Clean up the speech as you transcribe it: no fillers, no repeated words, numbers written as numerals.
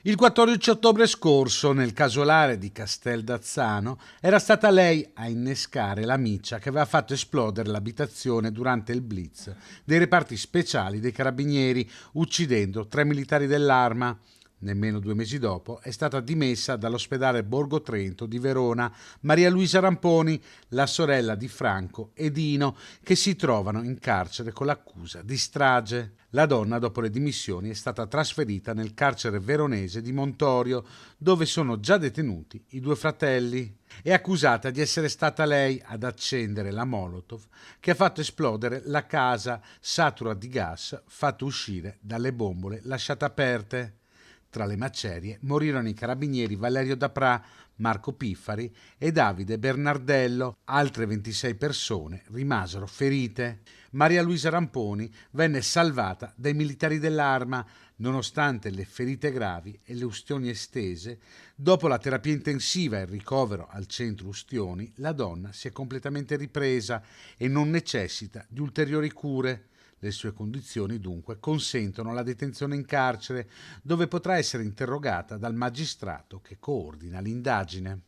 Il 14 ottobre scorso, nel casolare di Casteldazzano, era stata lei a innescare la miccia che aveva fatto esplodere l'abitazione durante il blitz dei reparti speciali dei carabinieri, uccidendo 3 militari dell'Arma. Nemmeno 2 mesi dopo è stata dimessa dall'ospedale Borgo Trento di Verona Maria Luisa Ramponi, la sorella di Franco e Dino, che si trovano in carcere con l'accusa di strage. La donna, dopo le dimissioni, è stata trasferita nel carcere veronese di Montorio, dove sono già detenuti i 2 fratelli. È accusata di essere stata lei ad accendere la Molotov che ha fatto esplodere la casa satura di gas fatto uscire dalle bombole lasciate aperte. Tra le macerie morirono i carabinieri Valerio Dapra, Marco Piffari e Davide Bernardello. Altre 26 persone rimasero ferite. Maria Luisa Ramponi venne salvata dai militari dell'Arma, nonostante le ferite gravi e le ustioni estese. Dopo la terapia intensiva e il ricovero al centro ustioni, la donna si è completamente ripresa e non necessita di ulteriori cure. Le sue condizioni dunque consentono la detenzione in carcere, dove potrà essere interrogata dal magistrato che coordina l'indagine.